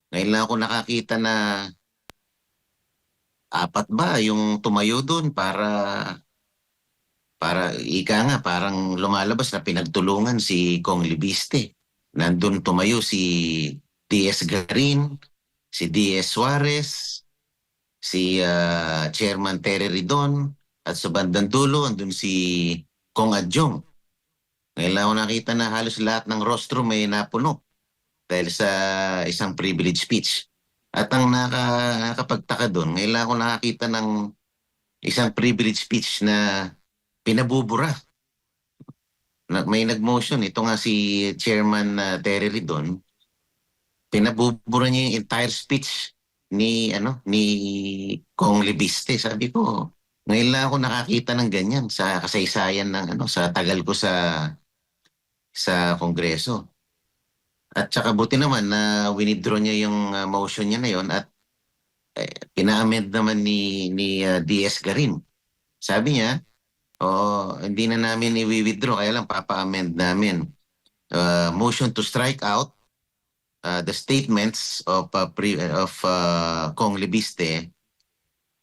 Ngayon lang ako nakakita na apat ba yung tumayo doon para ika nga parang lumalabas na pinagtulungan si Kong Libiste. Nandun tumayo si DS Garin, si DS Suarez, si Chairman Terry Ridon, at sa bandang dulo andun si Kong Adjong. Ngayon lang ako nakita na halos lahat ng rostro may napuno dahil sa isang privilege speech. At ang nakapagtaka doon, ngayon lang ako nakakita ng isang privilege speech na pinabubura. May nag-motion, ito nga si Chairman Terry Ridon, pinabubura niya yung entire speech ni Kong Libiste. Sabi ko, ngayon lang ako nakakita ng ganyan sa kasaysayan ng sa tagal ko sa Kongreso. At saka buti naman na winidraw niya yung motion niya na yon at pina-amend naman ni DS Garin. Sabi niya, hindi na namin i-withdraw, kaya lang papa-amend namin. Motion to strike out the statements of Kong Libiste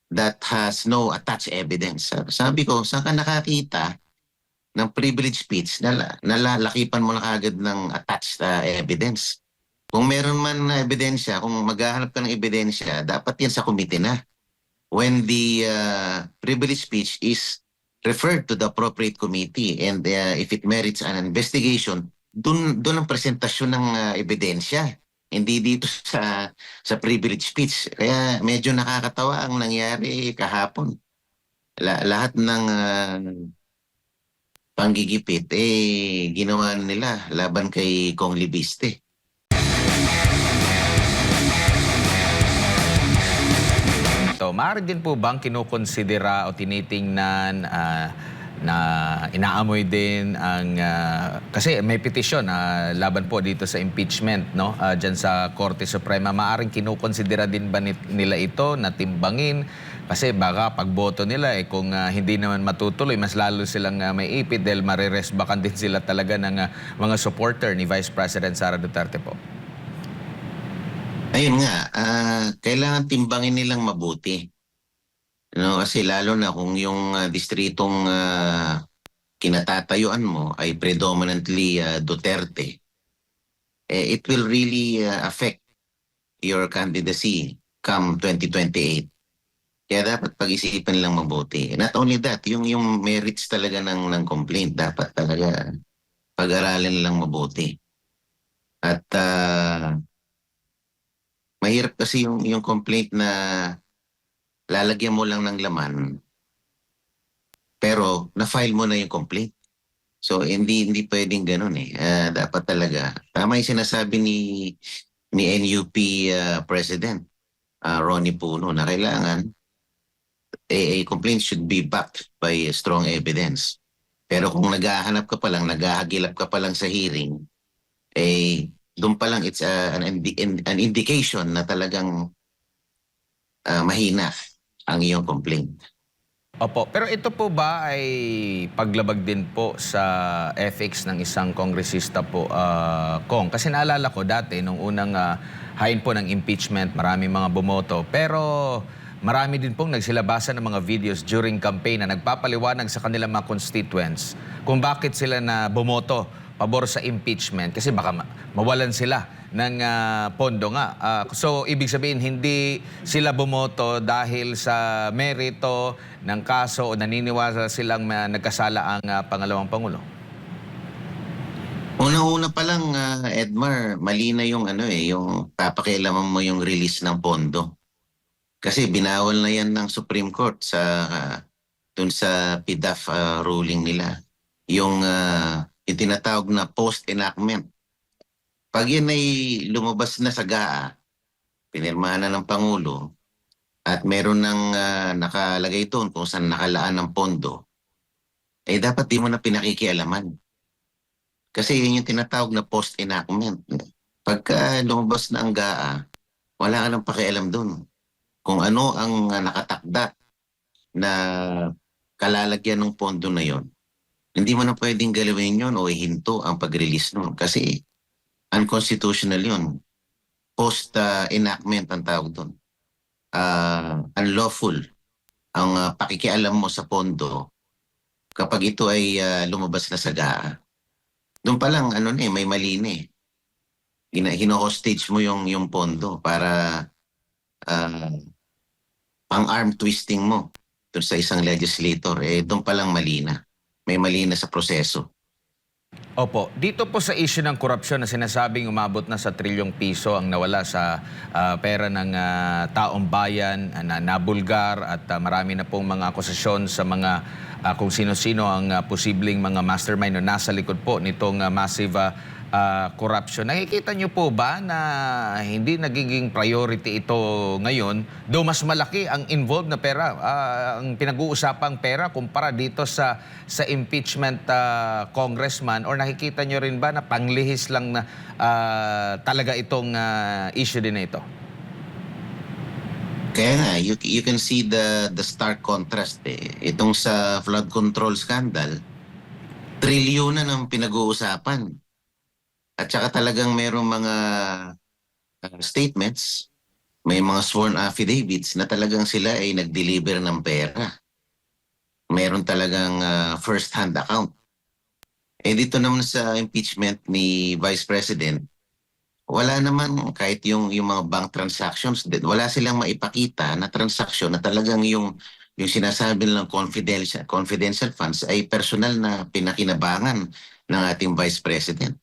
that has no attached evidence. Sabi ko, saan ka nakakita ng privilege speech na nalalakipan mo na kagad ng attached evidence? Kung meron man na ebidensya, kung maghahanap ka ng ebidensya, dapat yan sa committee na. When the privilege speech is referred to the appropriate committee and if it merits an investigation, dun ang presentasyon ng ebidensya. Hindi dito sa privilege speech. Kaya medyo nakakatawa ang nangyari kahapon. Lahat ng panggigipit ginawa nila laban kay Kong Libiste. So, maaari din po bang kinukonsidera o tinitingnan na inaamoy din ang kasi may petisyon laban po dito sa impeachment, no? Diyan sa Korte Suprema, maaring kinukonsidera din ba nila ito na timbangin kasi baka pagboto nila kung hindi naman matutuloy, mas lalo silang may ipit dahil mariresbakan din sila talaga ng mga supporter ni Vice President Sara Duterte po. Ayun nga, kailangan timbangin nilang mabuti. Kasi lalo na kung yung distritong kinatatayuan mo ay predominantly Duterte, it will really affect your candidacy come 2028. Kaya dapat pag-isipan lang mabuti. Not only that, yung merits talaga ng complaint, dapat talaga pag-aralan lang mabuti. At mahirap kasi yung complaint na lalagyan mo lang ng laman pero na-file mo na yung complaint. So hindi pwedeng ganoon dapat talaga tama yung sinasabi ni NUP President Ronnie Puno na kailangan a complaint should be backed by strong evidence. Pero kung naghahanap ka pa lang, naghahagilap ka pa lang sa hearing, doon pa lang it's an indication na talagang mahina ang iyong complaint. Opo, pero ito po ba ay paglabag din po sa ethics ng isang kongresista po, Kong? Kasi naalala ko dati, nung unang hain po ng impeachment, marami mga bumoto. Pero marami din pong nagsilabasan ng mga videos during campaign na nagpapaliwanag sa kanilang mga constituents kung bakit sila na bumoto pabor sa impeachment. Kasi baka mawalan sila ng pondo nga. So, ibig sabihin, hindi sila bumoto dahil sa merito ng kaso o naniniwala silang nagkasala ang pangalawang Pangulo. Una-una pa lang, Edmar, mali na yung yung papakialaman mo yung release ng pondo. Kasi binawal na yan ng Supreme Court dun sa PDAF ruling nila. Yung tinatawag na post-enactment. Pag yan ay lumabas na sa GAA, pinirmahan na ng Pangulo, at meron ng nakalagay doon kung saan nakalaan ng pondo, dapat di mo na pinakikialaman. Kasi yun yung tinatawag na post-enactment. Pagka lumabas na ang GAA, wala ka nang pakialam doon. Kung ano ang nakatakda na kalalagyan ng pondo na yon, hindi mo na pwedeng galawin yon o ihinto ang pag-release nun kasi unconstitutional yun. post-enactment ang tawag doon. Unlawful ang pakikialam mo sa pondo kapag ito ay lumabas na sa GAA. Doon pa lang ano na may mali na eh. Hino-hostage mo yung pondo para ah, pang-arm twisting mo doon sa isang legislator. Doon pa lang mali na. May mali na sa proseso. Opo, dito po sa issue ng korupsyon na sinasabing umabot na sa trilyong piso ang nawala sa pera ng taong bayan na nabulgar at marami na pong mga akusasyon sa mga kung sino-sino ang posibleng mga mastermind o nasa likod po nitong massive corruption. Nakikita niyo po ba na hindi nagiging priority ito ngayon, though mas malaki ang involved na pera, ang pinag-uusapang pera kumpara dito sa impeachment congressman, or nakikita niyo rin ba na panglihis lang na talaga itong issue din na ito? Kaya nga, you can see the stark contrast eh. Itong sa flood control scandal, trilyonan ang pinag-uusapan. At saka talagang merong mga statements, may mga sworn affidavits na talagang sila ay nag-deliver ng pera. Meron talagang first-hand account. Dito naman sa impeachment ni Vice President, wala naman kahit yung mga bank transactions, wala silang maipakita na transaksyon na talagang yung sinasabi nilang confidential funds ay personal na pinakinabangan ng ating Vice President.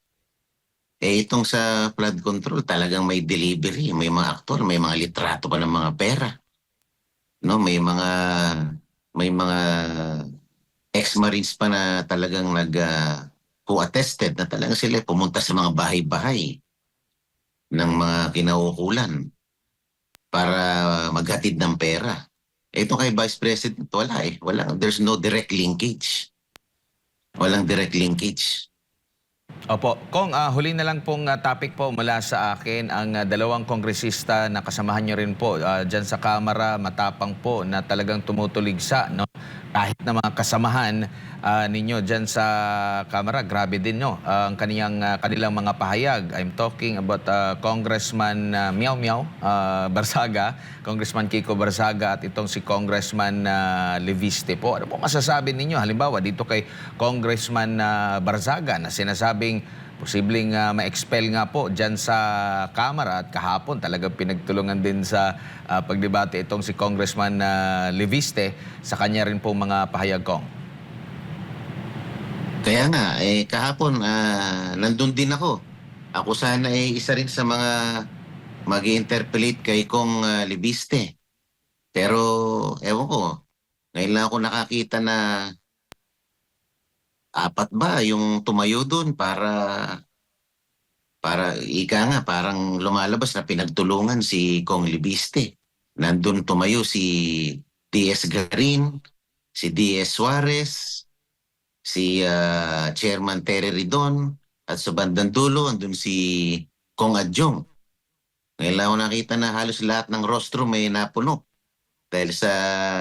Itong sa flood control, talagang may delivery, may mga aktor, may mga litrato pa ng mga pera. No, may mga ex-marines pa na talagang who attested na talagang sila pumunta sa mga bahay-bahay ng mga kinaukulan para maghatid ng pera. Ito kay Vice President, wala eh. There's no direct linkage. Walang direct linkage. Opo. Kong, huli na lang pong topic po mula sa akin. Ang dalawang kongresista na kasamahan nyo rin po dyan sa Kamara, matapang po na talagang tumutuligsa. No? Kahit na mga kasamahan ninyo dyan sa Kamara, grabe din no? Ang kanilang mga pahayag. I'm talking about Congressman Miao Miao Barsaga, Congressman Kiko Barsaga at itong si Congressman Leviste po. Ano po masasabi ninyo? Halimbawa, dito kay Congressman Barsaga na sinasabing posibleng ma-expel nga po dyan sa Kamara at kahapon talagang pinagtulungan din sa pagdebate itong si Congressman Leviste sa kanya rin po mga pahayag kong. Kaya nga, kahapon nandun din ako. Ako sana isa rin sa mga mag-interpolate kay Kong Libiste. Pero ewan ko, ngayon lang ako nakakita na apat ba yung tumayo doon para ika nga parang lumalabas na pinagtulungan si Kong Libiste. Nandun tumayo si D.S. Garin, si D.S. Suarez, si Chairman Terry Ridon, at sa bandang dulo andun si Kong Adjong. Ngayon lang ako nakita na halos lahat ng rostro may napuno dahil sa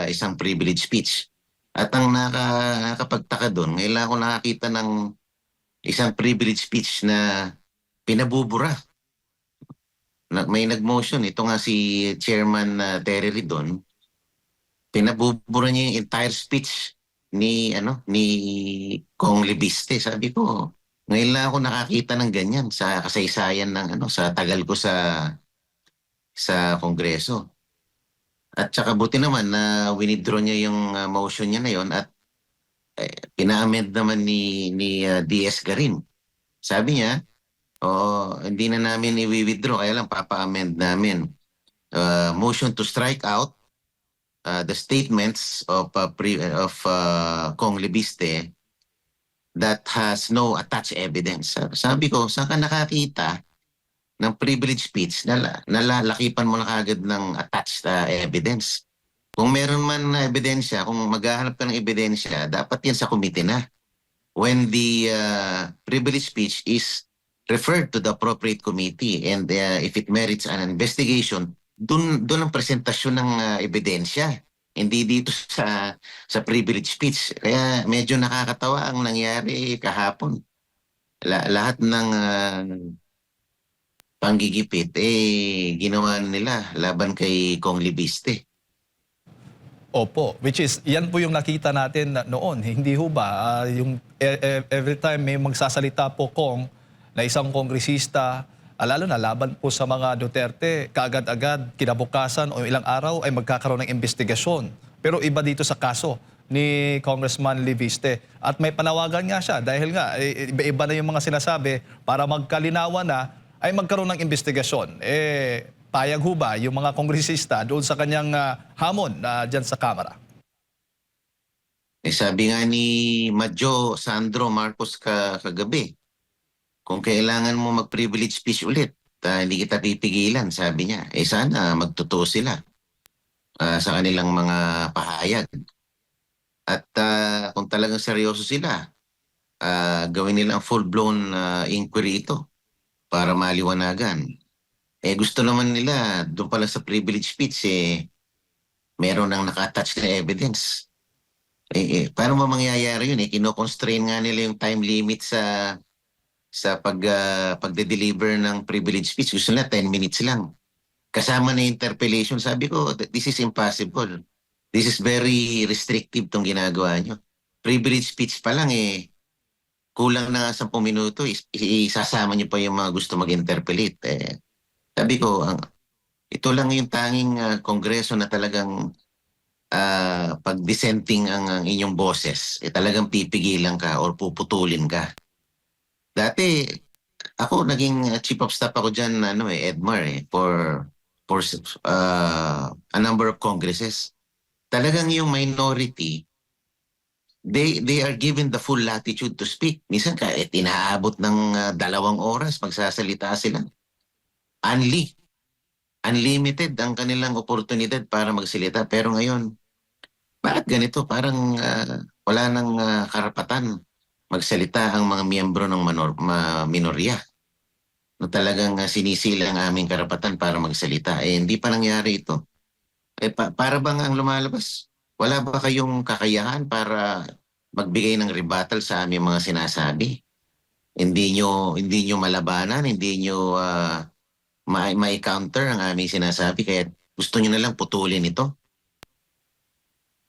isang privilege speech. At ang nakapagtaka doon, ngayon lang ako nakakita ng isang privilege speech na pinabubura. May nag-motion, ito nga si Chairman Terry Ridon, pinabubura niya yung entire speech ni Kong Libiste. Sabi ko, ngayon lang ako nakakita ng ganyan sa kasaysayan ng sa tagal ko sa Kongreso. At saka buti naman na winidraw niya yung motion niya na yon at pina-amend naman ni DS Garin. Sabi niya, hindi na namin i-withdraw, kaya lang papa-amend namin. Motion to strike out the statements of Kong Libiste that has no attached evidence. Sabi ko, saan ka nakakita ng privilege speech na nalalakipan mo na kagad ng attached evidence? Kung meron man na ebidensya, kung maghahanap ka ng ebidensya, dapat yan sa committee na. When the privilege speech is referred to the appropriate committee and if it merits an investigation, doon ang presentasyon ng ebidensya. Hindi dito sa privilege speech. Kaya medyo nakakatawa ang nangyari kahapon. Lahat ng panggigipit, ginawa nila laban kay Kong Libiste. Opo, which is, yan po yung nakita natin noon. Hindi ho ba, yung every time may magsasalita po na isang kongresista, lalo na laban po sa mga Duterte, kaagad-agad, kinabukasan o ilang araw ay magkakaroon ng investigasyon. Pero iba dito sa kaso ni Congressman Liviste. At may panawagan nga siya dahil nga iba-iba na yung mga sinasabi para magkalinawan na ay magkaroon ng investigasyon. Payag ho ba yung mga kongresista doon sa kanyang hamon dyan sa Kamara? Sabi nga ni Madjo Sandro Marcos kagabi, kung kailangan mo mag-privilege speech ulit, hindi kita pipigilan, sabi niya. Sana magtotoo sila sa kanilang mga pahayag. At kung talagang seryoso sila, gawin nilang full-blown inquiry ito para maliwanagan. Gusto naman nila, doon pala sa privilege speech, meron nang nakatouch na evidence. Paano ba mangyayari yun? Kino-constrain nga nila yung time limit sa pagde-deliver ng privilege speech. Gusto nila 10 minutes lang. Kasama na interpellation. Sabi ko, this is impossible. This is very restrictive tong ginagawa nyo. Privilege speech pa lang kulang na 10 minuto. Isasama nyo pa yung mga gusto mag-interpellate. Sabi ko, ito lang yung tanging kongreso na talagang pag dissenting ang inyong boses, talagang pipigilan ka or puputulin ka. Dati, ako naging chief of staff ako dyan, Edmar, for a number of congresses. Talagang yung minority, they are given the full latitude to speak. Minsan kahit inaabot ng 2 oras, magsasalita sila. Unlimited ang kanilang oportunidad para magsalita. Pero ngayon, bakit ganito? Parang wala nang karapatan magsalita ang mga miyembro ng minorya na talagang sinisila ang aming karapatan para magsalita. Hindi pa nangyari ito. Para bang ang lumalabas? Wala ba kayong kakayahan para magbigay ng rebuttal sa aming mga sinasabi? Hindi nyo malabanan, hindi nyo ma-counter ang aming sinasabi, kaya gusto nyo na lang putulin ito.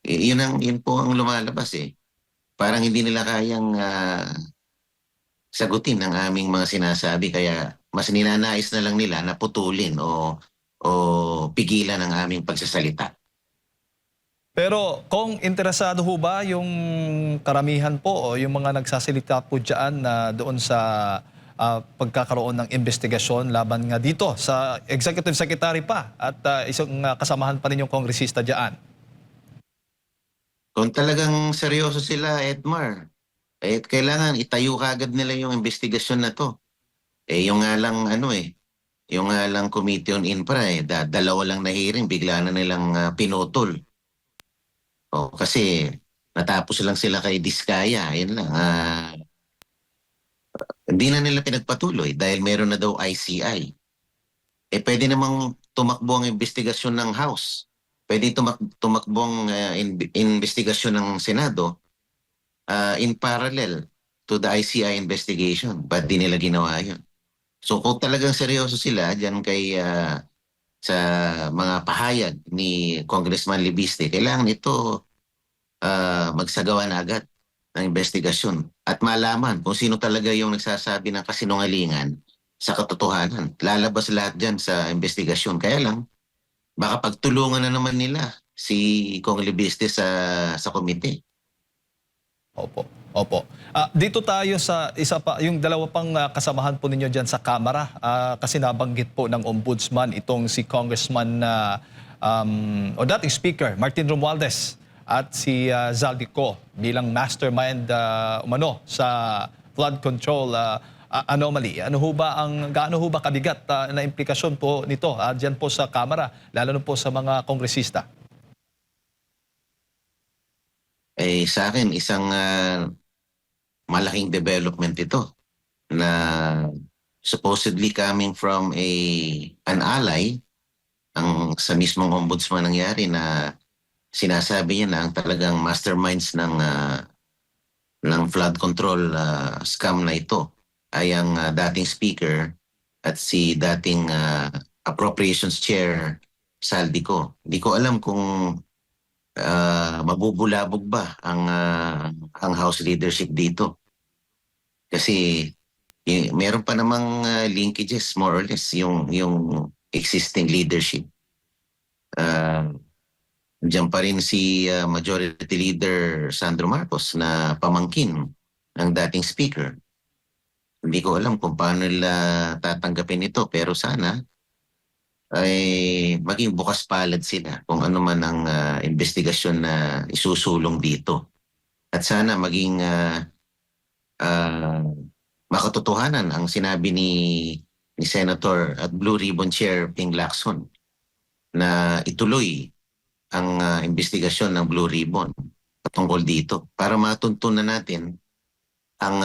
Yun po ang lumalabas Parang hindi nila kayang sagutin ang aming mga sinasabi, kaya mas ninanais na lang nila na putulin o pigilan ang aming pagsasalita. Pero kung interesado ho ba yung karamihan po o yung mga nagsasalita po dyan doon sa pagkakaroon ng investigasyon laban nga dito sa Executive Secretary pa at isang kasamahan pa ninyong kongresista dyan? Kung talagang seryoso sila, Edmar, kailangan itayo kagad nila yung investigasyon na to. Yung nga lang yung nga lang Committee on Infra dalawa lang na hearing, bigla na nilang pinutol. Kasi natapos lang sila kay Diskaya, yun lang. Hindi na nila pinagpatuloy dahil meron na daw ICI. Pwede namang tumakbo ang investigasyon ng House. Pwede tumakbo ang investigasyon ng Senado in parallel to the ICI investigation. Ba't di nila ginawa yun? So kung talagang seryoso sila dyan sa mga pahayag ni Congressman Libiste, kailangan ito magsagawa na agad ng investigasyon at malaman kung sino talaga yung nagsasabi ng kasinungalingan sa katotohanan. Lalabas lahat dyan sa investigasyon. Kaya lang, baka pagtulungan na naman nila si Kong Libiste sa komite. Opo. Opo. Dito tayo sa isa pa, yung dalawa pang kasamahan po ninyo dyan sa Kamara. Kasi nabanggit po ng Ombudsman itong si Congressman o dating Speaker Martin Romualdez at si Zaldico bilang mastermind umano sa flood control anomaly. Gaano ho ba kabigat na implikasyon po nito dyan po sa Kamara, lalo na po sa mga kongresista? Sa akin, isang malaking development ito na supposedly coming from an ally sa mismong ombudsman nangyari na sinasabi niya na ang talagang masterminds ng flood control scam na ito ay ang dating speaker at si dating Appropriations Chair Saldico. Hindi ko alam kung mabubulabog ba ang House leadership dito. Kasi meron pa namang linkages more or less yung existing leadership. Diyan pa rin si Majority Leader Sandro Marcos na pamangkin ng dating speaker. Hindi ko alam kung paano nila tatanggapin ito, pero sana ay maging bukas palad sila kung ano man ang investigasyon na isusulong dito. At sana maging makatotohanan ang sinabi ni Senator at Blue Ribbon Chair Ping Lacson na ituloy ang investigasyon ng Blue Ribbon patungkol dito para matuntunan natin ang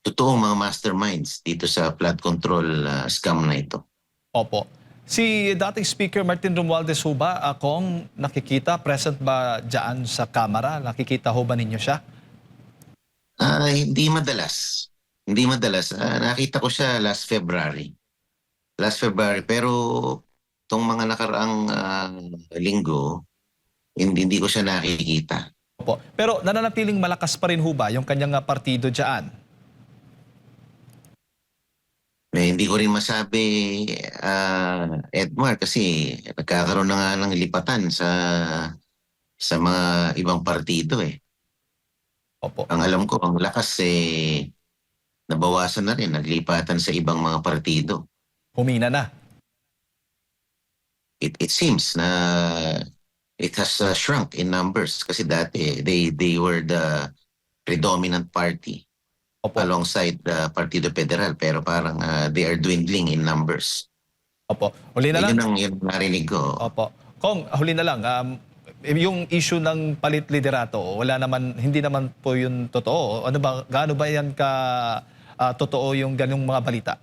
totoong mga masterminds dito sa flood control scam na ito. Opo. Si dating Speaker Martin Romualdez ho ba, kung nakikita, present ba dyan sa Kamara? Nakikita ho ba ninyo siya? Hindi madalas. Hindi madalas. Nakita ko siya last February. Pero itong mga nakaraang linggo, hindi ko siya nakikita. Opo. Pero nananatiling malakas pa rin ho ba yung kanyang partido dyan? Hindi ko rin masabi, Edmar, kasi nagkakaroon na nga ng lipatan sa mga ibang partido eh. Opo. Ang alam ko, ang lakas nabawasan na rin, naglipatan sa ibang mga partido. Humina na. It seems na it has shrunk in numbers kasi dati they were the predominant party Opo. alongside the Partido Federal, pero parang they are dwindling in numbers. Opo. Huli na lang. Yun ang narinig ko. Opo. Kung huli na lang, yung issue ng palit liderato, hindi naman po yun totoo. Ano ba, gaano ba yan ka totoo yung ganung mga balita?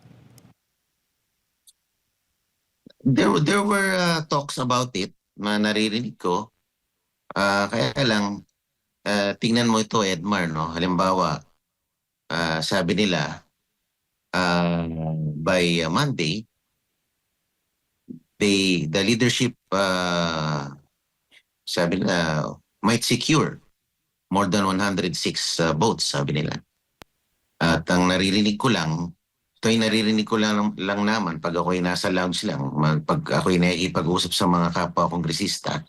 There were talks about it na naririnig ko. Kaya lang, tingnan mo ito, Edmar, no? Halimbawa, sabi nila, by Monday, the leadership, sabi nila, might secure more than 106 votes, sabi nila. At ang naririnig ko lang, ito ay naririnig ko lang naman pag ako'y nasa lounge lang, pag ako'y nakikipag-usap sa mga kapwa kongresista,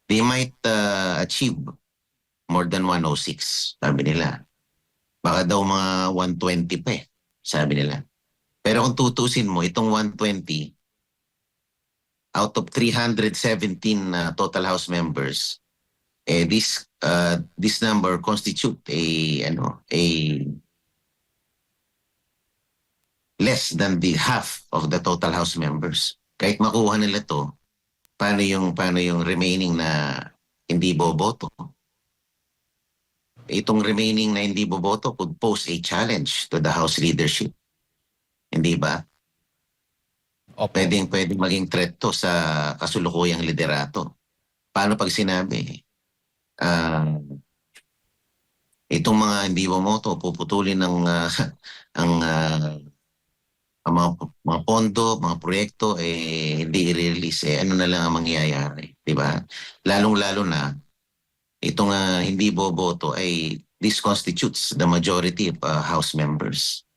they might achieve more than 106, sabi nila. Baka daw mga 120 pa sabi nila. Pero kung tutusin mo, itong 120, out of 317 total House members, this number constitute a less than the half of the total House members. Kahit makuha nila to, paano yung remaining na hindi boboto? Itong remaining na hindi boboto could pose a challenge to the House leadership. Hindi ba? Opo. Pwedeng maging threat to sa kasulukuyang liderato. Paano pag sinabi, itong mga hindi boboto, puputulin ng ang mga pondo, mga proyekto, hindi i-release. Ano na lang ang mangyayari? Diba? Lalong-lalo na, itong hindi boboto ay this constitutes the majority of House members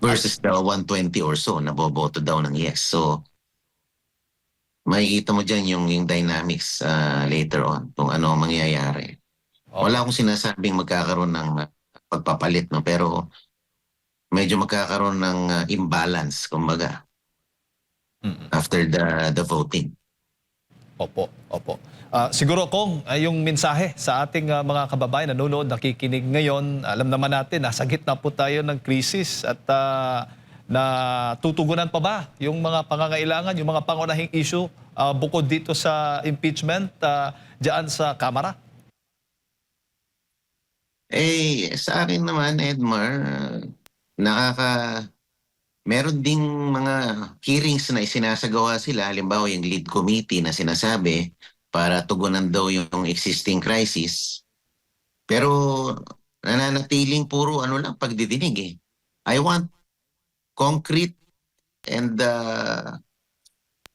versus the 120 or so na boboto daw ng yes. So, makikita mo dyan yung dynamics later on kung ano ang mangyayari. Wala akong sinasabing magkakaroon ng pagpapalit, no? Pero medyo magkakaroon ng imbalance, kumbaga, after the voting. Opo, opo. Siguro kung yung mensahe sa ating mga kababayan nanonood, nakikinig ngayon, alam naman natin, nasa gitna po tayo ng krisis at natutugunan pa ba yung mga pangangailangan, yung mga pangunahing issue bukod dito sa impeachment dyan sa Kamara? Sa akin naman, Edmar, meron ding mga hearings na isinasagawa sila, halimbawa yung lead committee na sinasabi para tugunan daw yung existing crisis. Pero nananatiling puro lang pagdidinig. I want concrete and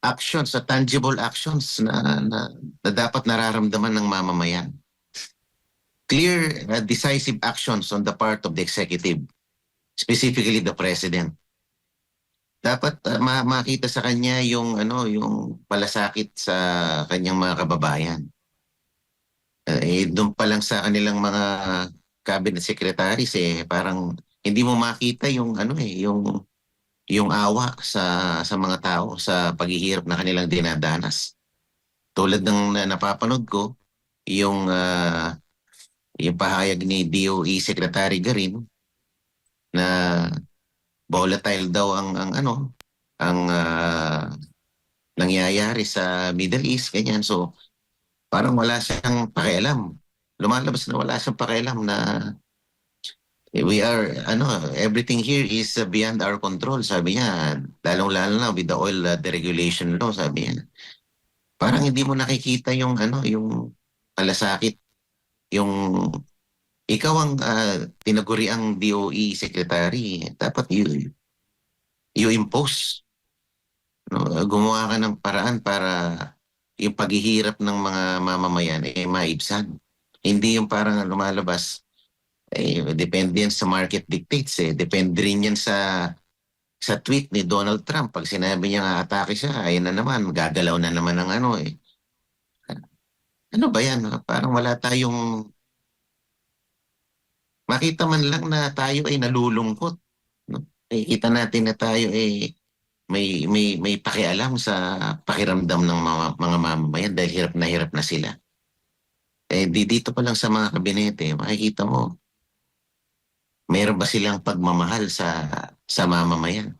actions, tangible actions na dapat nararamdaman ng mamamayan. Clear, decisive actions on the part of the executive, specifically the president. Dapat makita sa kanya yung yung palasakit sa kanyang mga kababayan. Doon pa lang sa kanilang mga cabinet secretaries parang hindi mo makita yung yung awa sa mga tao sa paghihirap na kanilang dinadanas. Tulad ng napapanood ko yung pahayag ni DOE Secretary Garin na volatile daw ang nangyayari sa Middle East, ganyan. So parang wala siyang pakialam. Lumalabas na wala siyang pakialam na we are everything here is beyond our control, sabi niya. Lalong-lalo na with the oil deregulation law, sabi niya. Parang hindi mo nakikita yung yung palasakit, yung ikaw ang tinaguri ang DOE secretary, dapat you impose, gumawa ka ng paraan para yung paghihirap ng mga mamamayan maibsan. Hindi yung parang lumalabas depende yan sa market dictates depende rin yan sa tweet ni Donald Trump. Pag sinabi niya nga atake siya, ayun na naman, gagalaw na naman ng Ano ba yan? Parang wala tayong makita man lang na tayo ay nalulungkot. No? Kita natin na tayo may pakialam sa pakiramdam ng mga mamamayan dahil hirap na sila. Dito pa lang sa mga kabinete, makikita mo, meron ba silang pagmamahal sa mamamayan?